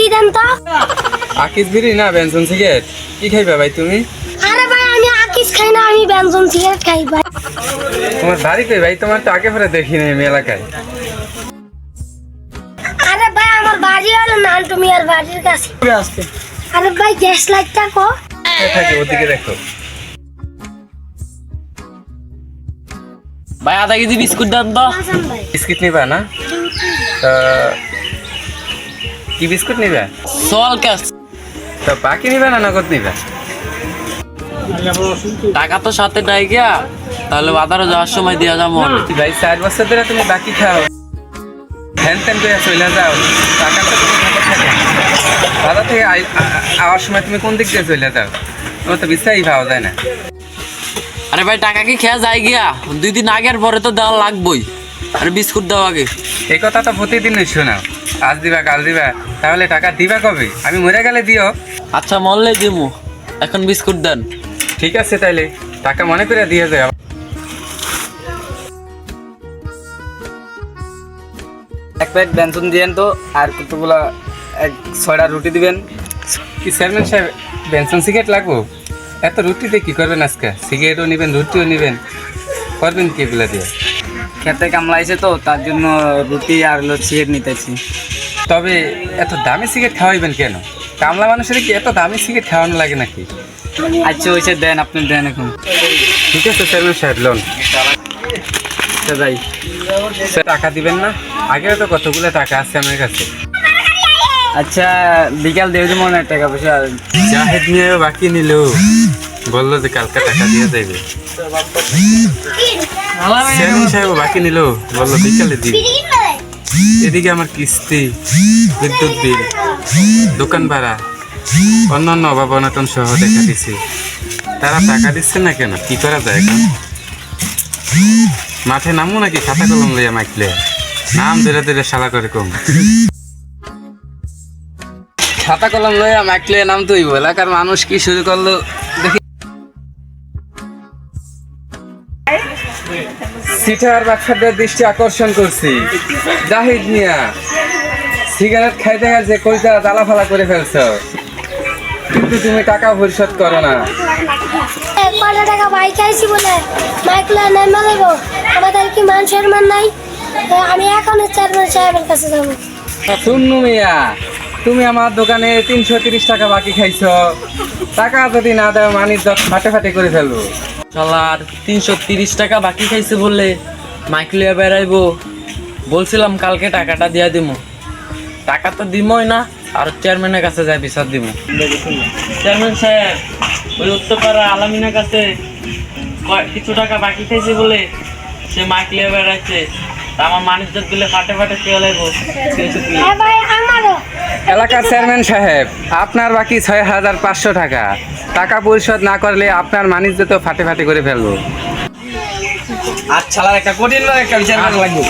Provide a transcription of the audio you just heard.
বিড়ি দেন তো। আকিস বিড়ি না বেনসন সিগারেট? কি খাইবা ভাই তুমি? আরে ভাই আমি আকিস খাই না, আমি বেনজন সিগারেট খাই ভাই। তোমার বাড়ি কই ভাই? তোমার তো আগে পরে দেখি নাই আমি এলাকায়। আরে ভাই আমার বাড়ি হলো নান্টু মিয়ার বাড়ির কাছে। আরে ভাই গ্যাস লাইটটা কো। থাকে ওদিকে দেখো। ভাই আধা কেজি বিস্কুট দেন তো। হাসান ভাই বিস্কিট নিবা না? কি বিস্কুট নিবা? সল ক্যাশ। তো বাকি নিবা না নগদ নিবা? টাকা তো সাথে নাই গিয়া, তাহলে বাজারে যাওয়ার সময় দিয়া যাবো। ভাই 4 বছর ধরে তুমি বাকি খাও, হ্যান ত্যান করে চলে যাও, টাকা তো তুমি নগদ থাকে। বাজার থেকে আওয়ার সময় তুমি কোন দিক দিয়ে চলে যাও? তোমার তো বিশ্বাসই পাওয়া যায় না। আরে ভাই টাকা কি খেয়া যায় গিয়া? 2 দিন আগের পরে তো দেওয়া লাগবেই। আরে বিস্কুট দাও আগে। এই কথা তো প্রতিদিনই শোনাও, আজ দিবা কাল দিবা, তাহলে টাকা দিবা কবে? আমি মরে গেলে দিও। আচ্ছা মরলে দিমু, এখন বিস্কুট দেন। ঠিক আছে তাইলে টাকা মনে করে দিয়ে যাও। এক প্লেট বেনসন দিয়েন তো, আর কতগুলা 6টা রুটি দিবেন। কি চেয়ারম্যান সাহেব, বেনসন সিগারেট লাগবো? এত রুটিতে কি করবেন আজকে? সিগারেটও নেবেন, রুটিও নেবেন, করবেন কি এগুলা দিয়ে? খেতে কামলাইছে তো, তার জন্য রুটি আর সিগারেট নিতেছি। তবে এত দামি সিগারেট খাওয়াইবেন কেন? কামলা মানুষের কি এত দামি সিগারেট খাওয়ানো লাগে নাকি? আচ্ছা হয়েছে, দেন আপনি দেন এখন। ঠিক আছে চেয়ারম্যান সাহেব, লোন যাই। টাকা দিবেন না? আগেও তো কতগুলো টাকা আছে আমার কাছে। আচ্ছা বিকাল দিয়ে দেবো না টাকা পয়সা। জাহেদ নিয়ে বাকি নিল, বললো যে কালকে টাকা দিয়ে যাইবে। চেয়ারম্যান সাহেব বাকি নিল, বললো বিকালে দিবে। এদিকে আমার কিস্তি, বিদ্যুৎ বিল, দোকান ভাড়া, অন্যান্য অভাব অনটন সহ দেখা দিছি। তারা টাকা দিচ্ছে না কেন? কি করা যায় এখন? মাঠে নামবো নাকি খাতা কলম লইয়া মাইকলে? নাম ধরে ধরে শালা করে কম। খাতা কলম লইয়া মাইকলে নাম তুই এলাকার মানুষ কি শুরু করলো দেখি। সিটার বাচ্চাদের দৃষ্টি আকর্ষণ করছি। জাহিদ মিয়া, সিগারেট খাইতে গেছে কইটা জ্বালা ফালা করে ফেলছ, কিন্তু তুমি টাকা পরিশোধ করো না। কয়টা টাকা বাইক আইছি বলে মাইকলা নাই মালাইবো, আমাদের কি মান সম্মান নাই? আমি এখন চেয়ারম্যান সাহেবের কাছে যাবো। শুননু মিয়া, তুমি আমার দোকানে 330 টাকা বাকি খাইছ, টাকা যদি না দেও মানির ফাটে ফাটে করে ফেলবো। শালার 330 টাকা বাকি খাইছে বলে মাইক লিয়া বেড়াইবো। বলছিলাম কালকে টাকাটা দিয়া দিমু, টাকা তো দিমই না, আর চেয়ারম্যানের কাছে যাই বিচার দিমু। চেয়ারম্যান সাহেব, ওই উত্তরপাড়া আলামিনের কাছে কিছু টাকা বাকি খাইছে বলে সে মাইক লিয়া বেড়াইছে। তা আমার মানুষদের দিলে ফাটে ফাটে খেয়ে লাগবো। হ্যাঁ ভাই আমারও। এলাকার চেয়ারম্যান সাহেব, আপনার বাকি 6500 টাকা, টাকা পরিশোধ না করলে আপনার মানিজ্য তো ফাটে ফাটে করে ফেলবো। আচ্ছা একটা কঠিন একটা বিচার লাগবে।